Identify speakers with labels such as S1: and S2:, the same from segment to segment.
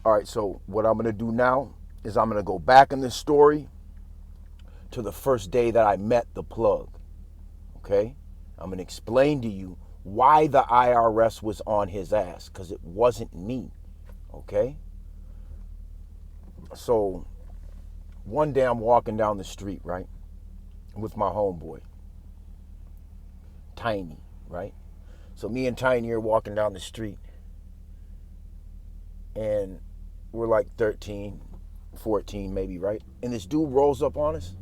S1: All right, so what I'm going to do now is I'm going to go back in this story to the first day that I met the plug, okay? I'm going to explain to you why the IRS was on his ass, because it wasn't me, okay? So one day I'm walking down the street, right, with my homeboy, Tiny, right? So me and Tiny are walking down the street, and we're like 13, 14 maybe, right? And this dude rolls up on us.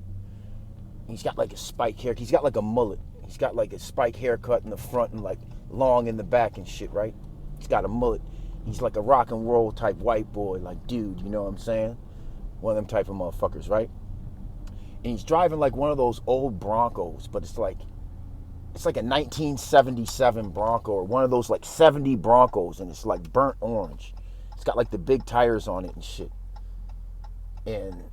S1: He's got like a spike hair. He's got like a mullet. He's got like a spike haircut in the front and like long in the back and shit, right? He's got a mullet. He's like a rock and roll type white boy, like dude, you know what I'm saying? One of them type of motherfuckers, right? And he's driving like one of those old Broncos, but it's like a 1977 Bronco or one of those like 70 Broncos, and it's like burnt orange. It's got like the big tires on it and shit. And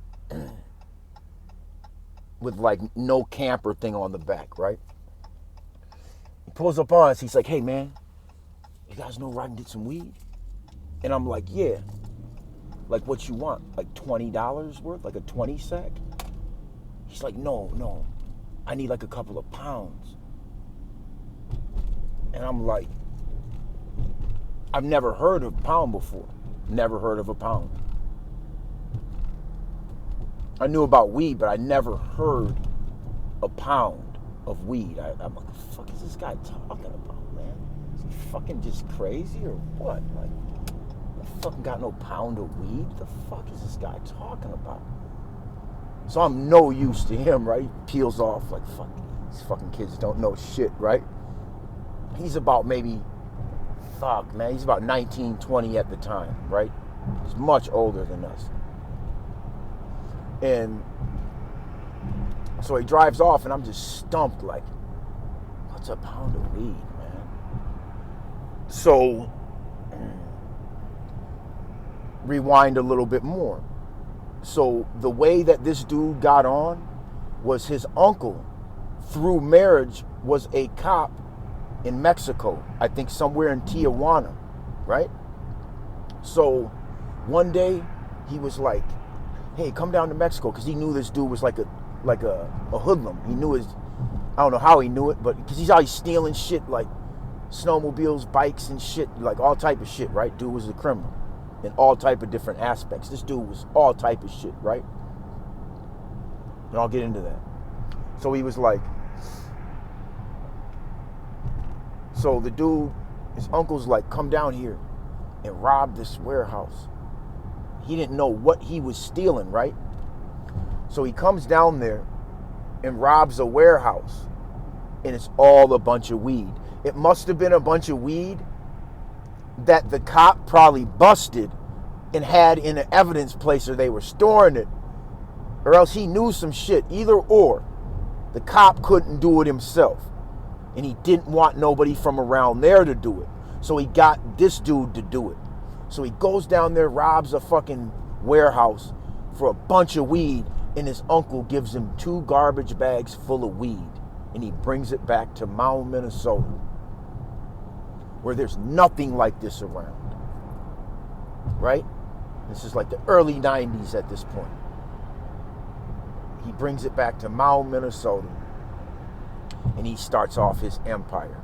S1: with like no camper thing on the back, right? He pulls up on us. He's like, hey man, you guys know where I can get some weed? And I'm like, yeah. Like what you want? Like $20 worth? Like a 20 sack? He's like, no. I need like a couple of pounds. And I'm like, I've never heard of a pound before. Never heard of a pound. I knew about weed, but I never heard a pound of weed. I'm like, the fuck is this guy talking about, man? Is he fucking just crazy or what? Like, I fucking got no pound of weed. What the fuck is this guy talking about? So I'm no use to him, right? He peels off like, fuck, these fucking kids don't know shit, right? He's about maybe, fuck, man, he's about 19, 20 at the time, right? He's much older than us. And so he drives off, and I'm just stumped, like, what's a pound of weed, man? So, rewind a little bit more. So, the way that this dude got on was his uncle, through marriage, was a cop in Mexico, I think somewhere in Tijuana, right? So, one day, he was like, hey, come down to Mexico, because he knew this dude was like a hoodlum. He knew I don't know how he knew it, but because he's always stealing shit, like snowmobiles, bikes and shit, like all type of shit, right? Dude was a criminal in all type of different aspects. This dude was all type of shit, right? And I'll get into that. So he was like, so the dude, his uncle's like, come down here and rob this warehouse. He didn't know what he was stealing, right? So he comes down there and robs a warehouse, and it's all a bunch of weed. It must have been a bunch of weed that the cop probably busted and had in an evidence place where they were storing it, or else he knew some shit. Either or, the cop couldn't do it himself, and he didn't want nobody from around there to do it. So he got this dude to do it. So he goes down there, robs a fucking warehouse for a bunch of weed, and his uncle gives him 2 garbage bags full of weed, and he brings it back to Mound, Minnesota, where there's nothing like this around, right? This is like the early 90s at this point. He brings it back to Mound, Minnesota, and he starts off his empire.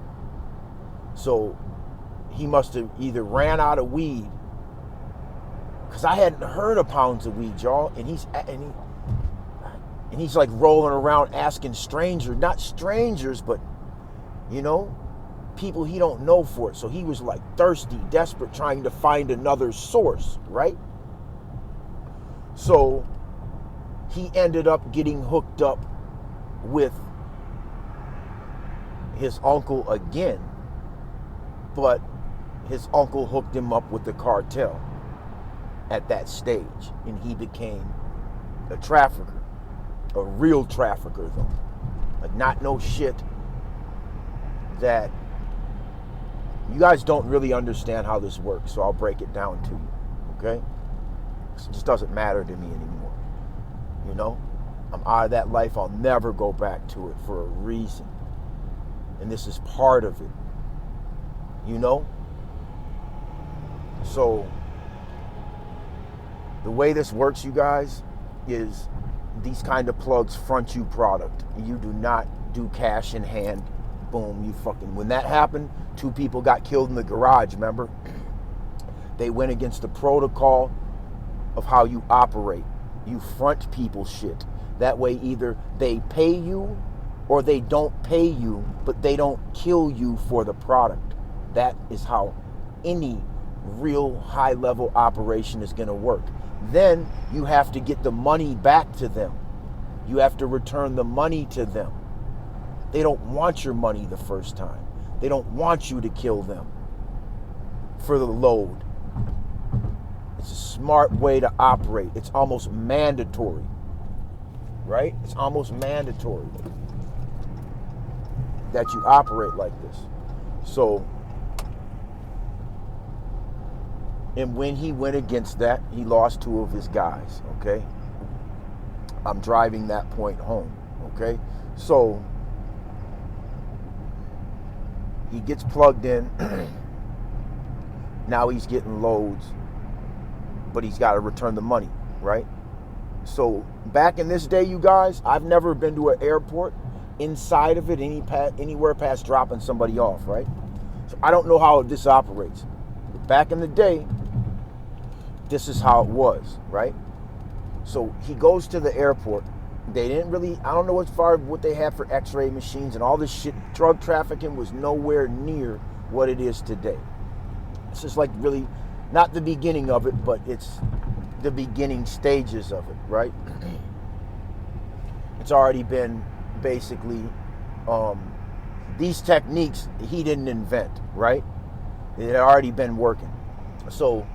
S1: So he must have either ran out of weed, because I hadn't heard of pounds of weed, y'all. And he's like rolling around asking strangers, not strangers, but you know, people he don't know for it. So he was like thirsty, desperate, trying to find another source, right? So he ended up getting hooked up with his uncle again, but his uncle hooked him up with the cartel at that stage, and he became a trafficker, a real trafficker though, like not no shit that you guys don't really understand how this works, so I'll break it down to you, okay? It just doesn't matter to me anymore, you know? I'm out of that life. I'll never go back to it for a reason, and this is part of it, you know? So The way this works, you guys, is these kind of plugs front you product. You do not do cash in hand. Boom, you fucking... When that happened, 2 people got killed in the garage, remember? They went against the protocol of how you operate. You front people shit. That way either they pay you or they don't pay you, but they don't kill you for the product. That is how any real high-level operation is going to work. Then you have to get the money back to them. You have to return the money to them. They don't want your money the first time. They don't want you to kill them for the load. It's a smart way to operate. It's almost mandatory, right? It's almost mandatory that you operate like this. So, and when he went against that, he lost 2 of his guys, okay? I'm driving that point home, okay? So, he gets plugged in. Now he's getting loads, but he's got to return the money, right? So, back in this day, you guys, I've never been to an airport inside of it, anywhere past dropping somebody off, right? So, I don't know how this operates. But back in the day, this is how it was, right? So he goes to the airport. They didn't really, I don't know as far as what they had for x-ray machines and all this shit. Drug trafficking was nowhere near what it is today. This is like really not the beginning of it, but it's the beginning stages of it, right? It's already been basically, these techniques he didn't invent, right? It had already been working. So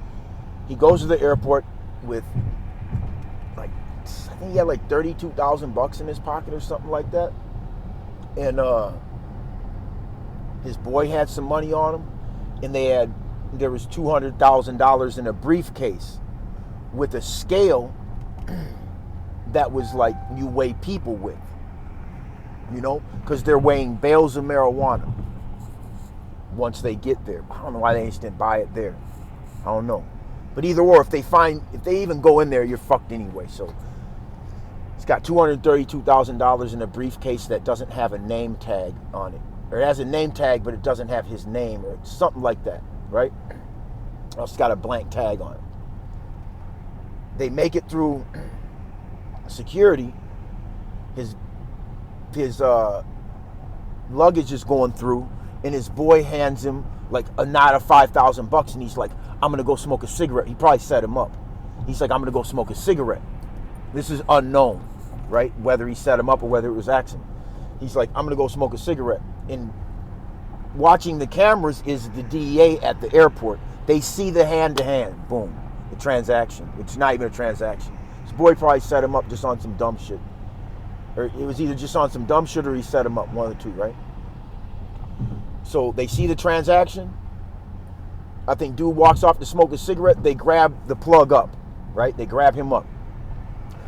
S1: he goes to the airport with like, I think he had like $32,000 in his pocket or something like that. And his boy had some money on him, and there was $200,000 in a briefcase with a scale that was like you weigh people with, you know, because they're weighing bales of marijuana once they get there. I don't know why they just didn't buy it there. I don't know. But either or, if they even go in there, you're fucked anyway. So it's got $232,000 in a briefcase that doesn't have a name tag on it. Or it has a name tag, but it doesn't have his name or something like that, right? Or it's got a blank tag on it. They make it through security. His luggage is going through, and his boy hands him like a knot of $5,000, and he's like, I'm gonna go smoke a cigarette. He probably set him up. He's like, I'm gonna go smoke a cigarette. This is unknown, right? Whether he set him up or whether it was accident. He's like, I'm gonna go smoke a cigarette. And watching the cameras is the DEA at the airport. They see the hand-to-hand, boom, the transaction. It's not even a transaction. His boy probably set him up just on some dumb shit. Or it was either just on some dumb shit or he set him up, one of the two, right? So they see the transaction. I think dude walks off to smoke a cigarette. They grab the plug up, right? They grab him up.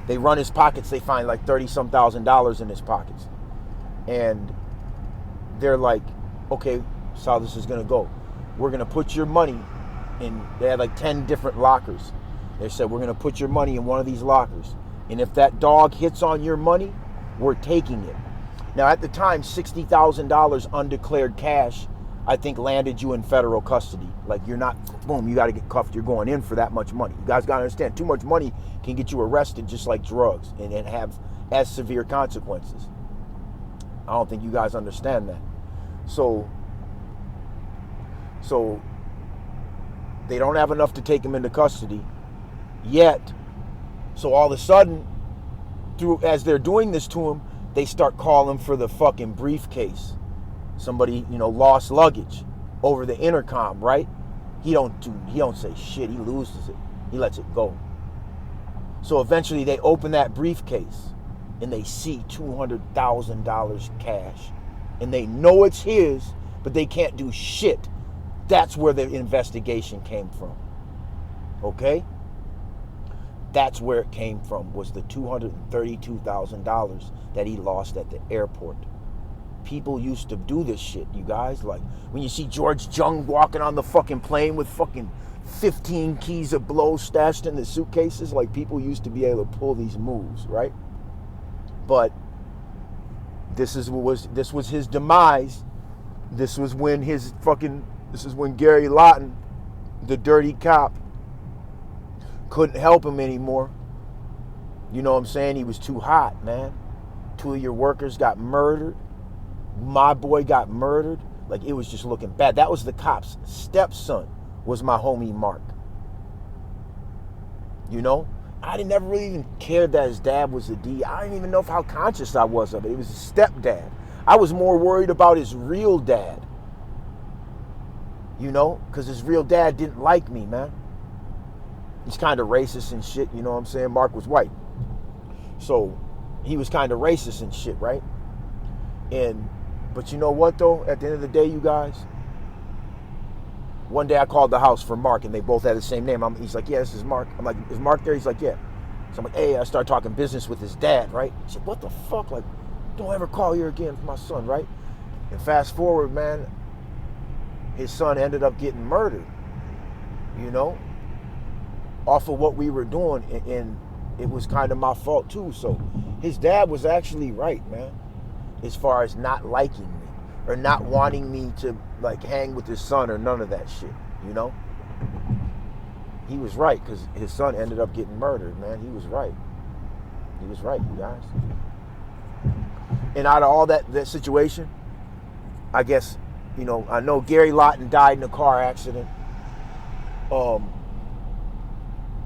S1: They run his pockets. They find like $30-some thousand in his pockets. And they're like, okay, that's how this is going to go. We're going to put your money in. They had like 10 different lockers. They said, we're going to put your money in one of these lockers. And if that dog hits on your money, we're taking it. Now, at the time, $60,000 undeclared cash, I think, landed you in federal custody. Like, you're not, boom, you got to get cuffed. You're going in for that much money. You guys got to understand, too much money can get you arrested just like drugs and have as severe consequences. I don't think you guys understand that. So they don't have enough to take him into custody yet. So all of a sudden, as they're doing this to him, they start calling for the fucking briefcase. Somebody, lost luggage over the intercom, right? He don't say shit. He loses it. He lets it go. So eventually they open that briefcase and they see $200,000 cash. And they know it's his, but they can't do shit. That's where the investigation came from. Okay? That's where it came from, was the $232,000 that he lost at the airport. People used to do this shit, you guys. Like, when you see George Jung walking on the fucking plane with fucking 15 keys of blow stashed in the suitcases. Like, people used to be able to pull these moves, right? But this was his demise. This was when Gary Lawton, the dirty cop, couldn't help him anymore. You know what I'm saying? He was too hot, man. 2 of your workers got murdered. My boy got murdered. Like, it was just looking bad. That was the cop's stepson, was my homie Mark. You know? I didn't never really even care that his dad was a DEA. I didn't even know how conscious I was of it. It was his stepdad. I was more worried about his real dad. You know? Because his real dad didn't like me, man. He's kind of racist and shit, you know what I'm saying? Mark was white. So, he was kind of racist and shit, right? But you know what, though? At the end of the day, you guys, one day I called the house for Mark, and they both had the same name. He's like, yeah, this is Mark. I'm like, is Mark there? He's like, yeah. So I'm like, hey, I started talking business with his dad, right? He said, what the fuck? Like, don't ever call here again for my son, right? And fast forward, man, his son ended up getting murdered, you know, off of what we were doing, and it was kind of my fault too. So his dad was actually right, man, as far as not liking me or not wanting me to, like, hang with his son or none of that shit, you know? He was right, because his son ended up getting murdered, man. He was right. He was right, you guys. And out of all that situation, I guess, you know, I know Gary Lawton died in a car accident.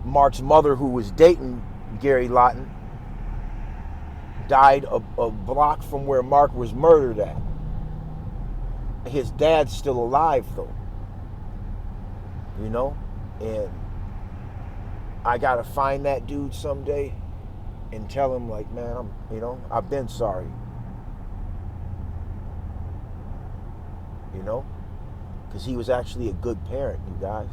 S1: Mark's mother, who was dating Gary Lawton, died a block from where Mark was murdered at. His dad's still alive, though. You know? And I gotta find that dude someday and tell him, like, man, I've been sorry. You know? Because he was actually a good parent, you guys.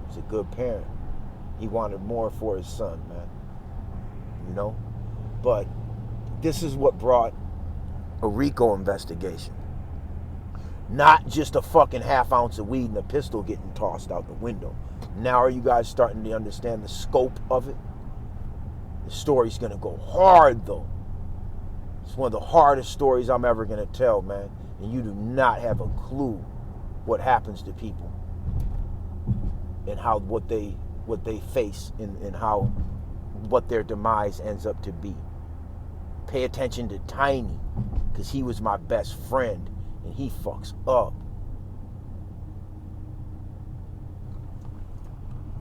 S1: He's a good parent. He wanted more for his son, man. You know? But this is what brought a RICO investigation. Not just a fucking half ounce of weed and a pistol getting tossed out the window. Now are you guys starting to understand the scope of it? The story's gonna go hard, though. It's one of the hardest stories I'm ever gonna tell, man. And you do not have a clue what happens to people and how what they face and how what their demise ends up to be. Pay attention to Tiny, because he was my best friend and he fucks up.